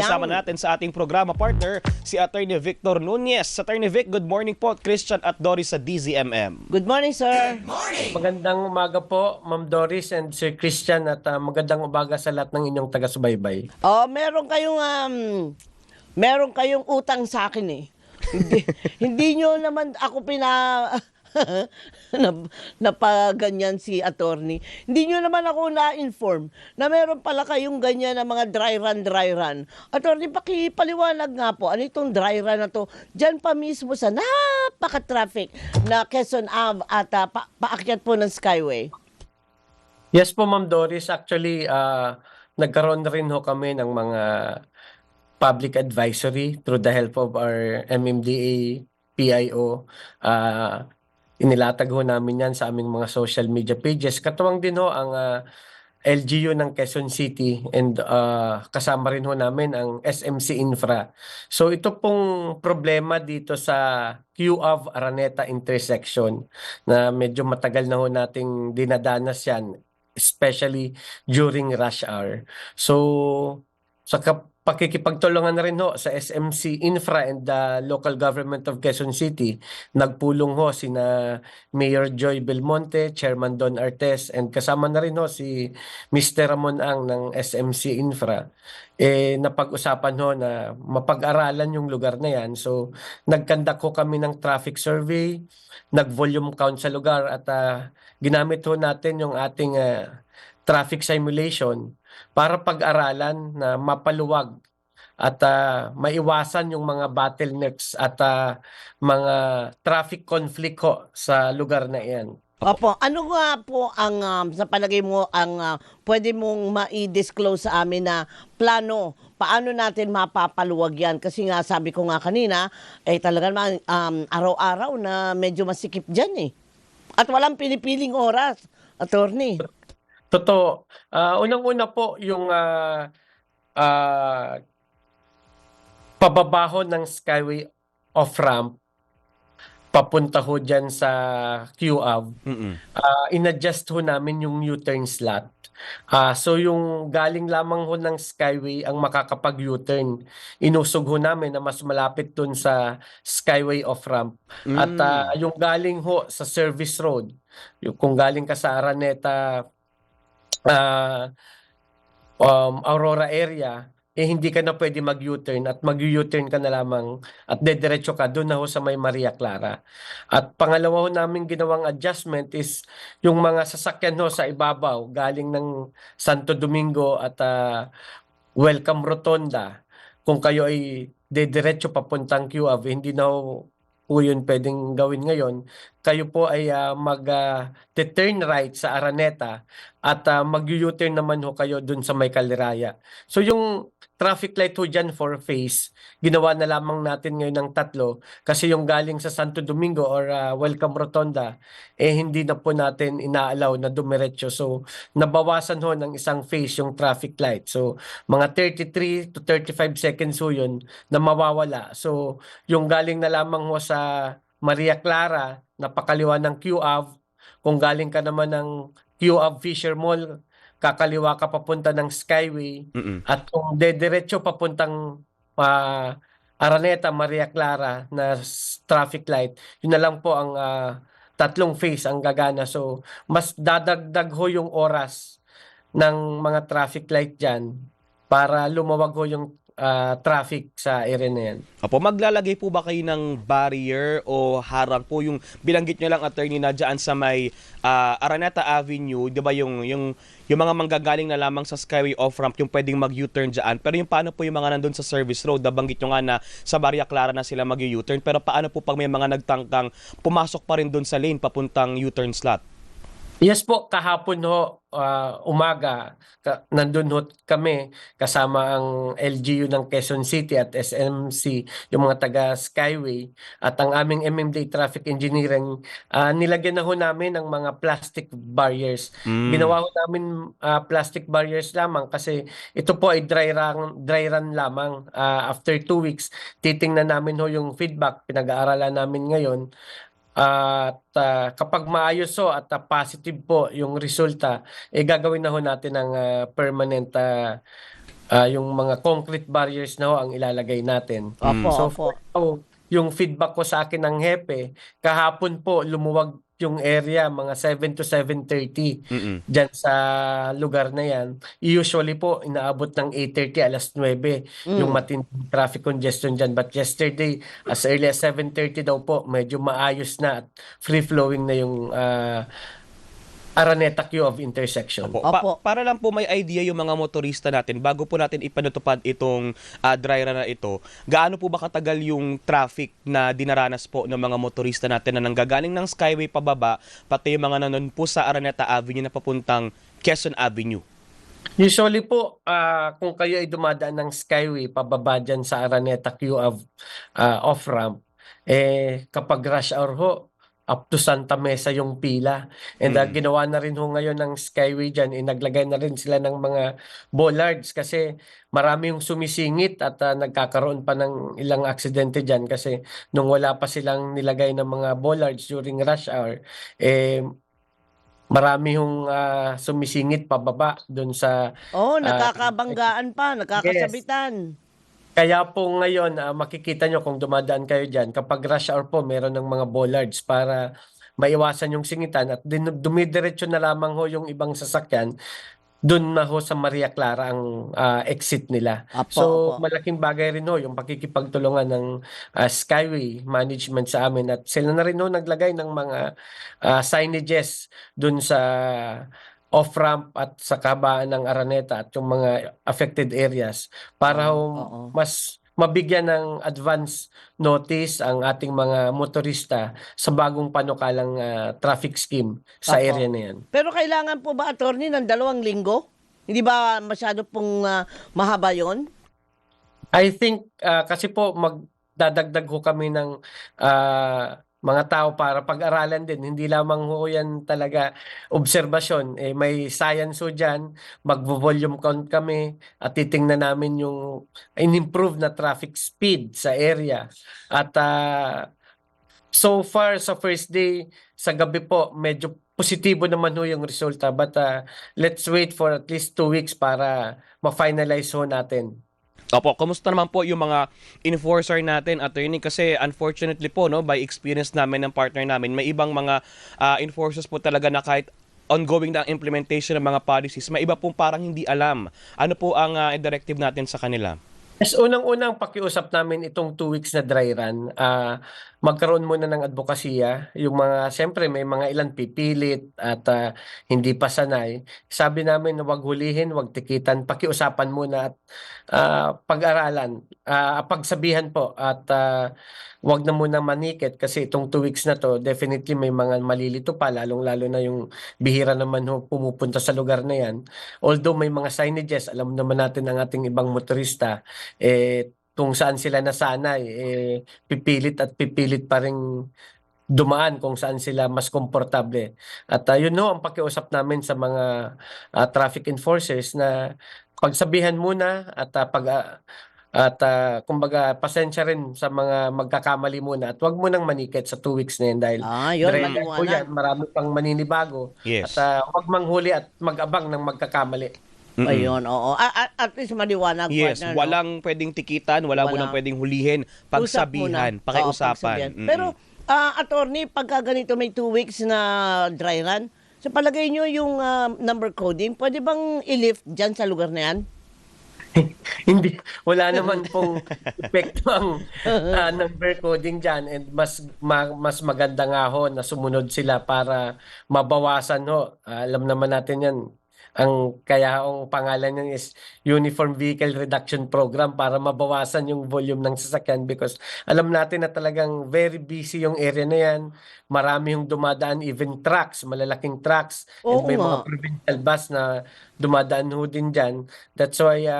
Kasama natin sa ating programa partner si Attorney Victor Nunez. Attorney Vic, good morning po. Christian at Doris sa DZMM. Good morning, sir. Magandang umaga po, Ma'am Doris and Sir Christian, at magandang umaga sa lahat ng inyong taga-subaybay. Oh, meron kayong utang sa akin eh. Hindi nyo naman ako napaganyan si attorney. Hindi nyo naman ako na-inform na meron pala kayong ganyan na mga dry run. Attorney, pakipaliwanag nga po, ano itong dry run na to? Diyan pa mismo sa napaka-traffic na Quezon Ave at paakyat po ng Skyway. Yes po, Ma'am Doris. Actually, nagkaroon rin ho kami ng mga public advisory through the help of our MMDA, PIO. Inilatag ho namin yan sa aming mga social media pages. Katuwang din ho ang LGU ng Quezon City and kasama rin ho namin ang SMC Infra. So ito pong problema dito sa QAV Araneta intersection na medyo matagal na ho nating dinadanas yan, especially during rush hour. So sa pakikipagtulungan na rin ho sa SMC Infra and the local government of Quezon City, nagpulong ho sina Mayor Joy Belmonte, Chairman Don Artes, and kasama na rin ho si Mr. Ramon Ang ng SMC Infra. Napag-usapan ho na mapag-aralan yung lugar na yan. So nagkandak ho kami ng traffic survey, nag-volume count sa lugar, at ginamit ho natin yung ating traffic simulation para pag-aralan na mapaluwag at maiwasan yung mga bottlenecks at mga traffic conflict ho sa lugar na iyan. Opo, ano nga po ang sa palagay mo ang pwede mong ma-disclose sa amin na plano? Paano natin mapapaluwag yan? Kasi nga sabi ko nga kanina, talagang araw-araw na medyo masikip dyan eh. At walang pinipiling oras, attorney. Totoo. Unang-una po yung pababaho ng Skyway off-ramp papunta ho dyan sa QAV. In-adjust ho namin yung U-turn slot. So yung galing lamang ho ng Skyway ang makakapag-U-turn, inusog ho namin na mas malapit dun sa Skyway off-ramp. At yung galing ho sa service road, kung galing ka sa Araneta, Aurora area, hindi ka na pwede mag-U-turn at mag-U-turn ka na lamang at dediretso ka doon na ho sa may Maria Clara. At pangalawa ho namin ginawang adjustment is yung mga sasakyan ho sa ibabaw galing ng Santo Domingo at Welcome Rotonda. Kung kayo ay dediretso papuntang QAV, hindi na ho po yun pwedeng gawin ngayon. Kayo po ay mag-turn right sa Araneta at mag-U-turn naman ho kayo dun sa may Caliraya. So yung traffic light ho dyan for phase, ginawa na lamang natin ngayon ng 3 kasi yung galing sa Santo Domingo or Welcome Rotonda, hindi na po natin inaalaw na dumiretso. So nabawasan ho ng isang phase yung traffic light. So mga 33 to 35 seconds ho yun na mawawala. So yung galing na lamang ho sa Maria Clara, napakaliwa ng QAV, kung galing ka naman ng QAV Fisher Mall, kakaliwa ka papunta ng Skyway, at kung dediretso papuntang Araneta, Maria Clara na traffic light, yun na lang po ang 3 phase ang gagana. So mas dadagdag ho yung oras ng mga traffic light dyan para lumawag ho yung traffic sa area na yan. Opo, maglalagay po ba kayo ng barrier o harang po yung bilanggit nyo lang, attorney, na dyan sa may Araneta Avenue, di ba yung mga manggagaling na lamang sa Skyway off-ramp yung pwedeng mag-U-turn dyan, pero yung paano po yung mga nandun sa service road, nabanggit nyo nga na sa Maria Clara na sila mag-U-turn, pero paano po pag may mga nagtangkang pumasok pa rin dun sa lane papuntang U-turn slot? Yes po, kahapon ho, umaga, nandun ho kami kasama ang LGU ng Quezon City at SMC, yung mga taga Skyway, at ang aming MMDA Traffic Engineering, nilagyan na ho namin ng mga plastic barriers. Ginawa ho namin plastic barriers lamang kasi ito po ay dry run lamang. After 2 weeks, titingnan namin ho yung feedback, pinag-aaralan namin ngayon. At kapag maayos ho at positive po yung resulta, gagawin na ho natin ang permanent yung mga concrete barriers na ho ang ilalagay natin. Opo, So opo. for now, yung feedback ko sa akin ng hepe, kahapon po lumuwag yung area mga 7 to 7:30 Mm-mm. dyan sa lugar na yan. Usually po, inaabot ng 8:30, alas 9 yung matinding traffic congestion dyan. But yesterday, as early as 7:30 daw po, medyo maayos na at free-flowing na yung Araneta queue of intersection. Opo. Opo. Para lang po may idea yung mga motorista natin, bago po natin ipanatupad itong dry run na ito, gaano po ba katagal yung traffic na dinaranas po ng mga motorista natin na nanggagaling ng Skyway pababa, pati yung mga nanon po sa Araneta Avenue na papuntang Quezon Avenue? Usually po, kung kayo ay dumadaan ng Skyway, pababa dyan sa Araneta queue of off-ramp, kapag rush hour ho, up to Santa Mesa yung pila. And ginawa na rin ho ngayon ng Skyway dyan, naglagay na rin sila ng mga bollards kasi marami yung sumisingit at nagkakaroon pa ng ilang aksidente dyan kasi nung wala pa silang nilagay ng mga bollards during rush hour, marami yung sumisingit pababa dun sa Oh, nakakabanggaan pa, nakakasabitan. kaya po ngayon, makikita nyo kung dumadaan kayo dyan, kapag rush hour po, meron ng mga bollards para maiwasan yung singitan at dumidiretso na lamang ho yung ibang sasakyan, dun na ho sa Maria Clara ang exit nila. Apo, So, apo. malaking bagay rin ho yung pakikipagtulungan ng Skyway management sa amin at sila na rin ho naglagay ng mga signages dun sa off-ramp at sa kabaan ng Araneta at yung mga affected areas para Oo. mas mabigyan ng advance notice ang ating mga motorista sa bagong panukalang traffic scheme sa Opo. area na yan. Pero kailangan po ba, attorney, ng 2 linggo? Hindi ba masyado pong mahaba yon? I think kasi po magdadagdag ho kami ng mga tao para pag-aralan din. Hindi lamang ho yan talaga obserbasyon. May science ho dyan. Magvo-volume count kami at titingnan namin yung in-improve na traffic speed sa area. At so far sa first day, sa gabi po, medyo positibo naman ho yung resulta. But let's wait for at least 2 weeks para ma-finalize ho natin. Opo, kamusta naman po yung mga enforcer natin, attorney? Kasi unfortunately po, no, by experience namin ng partner namin, may ibang mga enforcers po talaga na kahit ongoing na ang implementation ng mga policies, may iba pong parang hindi alam. Ano po ang directive natin sa kanila? Yes, unang-unang pakiusap namin itong 2 weeks na dry run, magkaroon muna ng advokasya. Yung mga, siyempre may mga ilan pipilit at hindi pa sanay. Sabi namin na wag hulihin, wag tikitan, pakiusapan muna at pag-aralan, pagsabihan po at wag na muna manikit kasi itong 2 weeks na to, definitely may mga malilito pa, lalong-lalo na yung bihira naman ho pumupunta sa lugar na yan. Although may mga signages, alam naman natin ang ating ibang motorista, kung saan sila nasanay, pipilit at pipilit pa rin dumaan kung saan sila mas komportable. At yun ho ang pakiusap namin sa mga traffic enforcers na pagsabihan muna at kumbaga pasensya rin sa mga magkakamali muna at wag mo nang manikit sa 2 weeks na yan dahil Yun, dry run po maliwanag. yan, marami pang maninibago. Yes. At wag manghuli at mag-abang ng magkakamali. Ayun, oo. At least maliwanag, Yes, partner, no? walang pwedeng tikitan, wala mo nang Wala. pwedeng hulihin, Usap muna. pagsabihan, Oo, pakiusapan. pagsabihan. Pero, attorney, pagka ganito may 2 weeks na dry run, sa palagay nyo yung number coding, pwede bang i-lift dyan sa lugar na yan? Hindi, wala naman pong epekto ang number coding dyan and mas maganda nga ho na sumunod sila para mabawasan ho. Alam naman natin yan. Kaya ang pangalan niyan is Uniform Vehicle Reduction Program para mabawasan yung volume ng sasakyan because alam natin na talagang very busy yung area na yan. Marami yung dumadaan, even trucks, malalaking trucks. Oo And may mga nga. provincial bus na dumadaan ho din dyan. That's why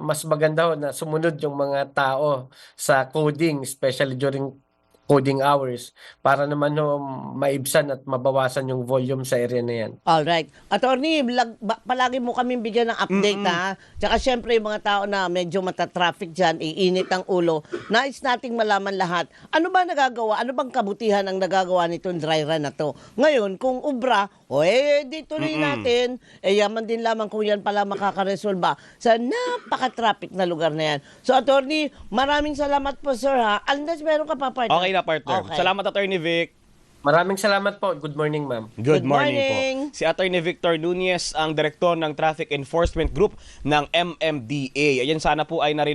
mas maganda ho na sumunod yung mga tao sa coding, especially during coding hours para naman maibsan at mabawasan yung volume sa area na yan. Alright. Attorney, palagi mo kaming bigyan ng update ha. Tsaka syempre yung mga tao na medyo matatraffic dyan, iinit ang ulo. Nais nating malaman lahat. Ano ba nagagawa? Ano bang kabutihan ang nagagawa nitong dry run na to? Ngayon, kung ubra, di tuloy natin. Yaman din lamang kung yan pala makakaresolba sa napaka-traffic na lugar na yan. So, Attorney, maraming salamat po, sir ha. Unless meron ka pa, partner. Okay na, partner. Okay. Salamat, Attorney Vic. Maraming salamat po. Good morning, ma'am. Good Good po. morning. Si Attorney Victor Nunez, ang direktor ng Traffic Enforcement Group ng MMDA. Ayan, sana po ay narinig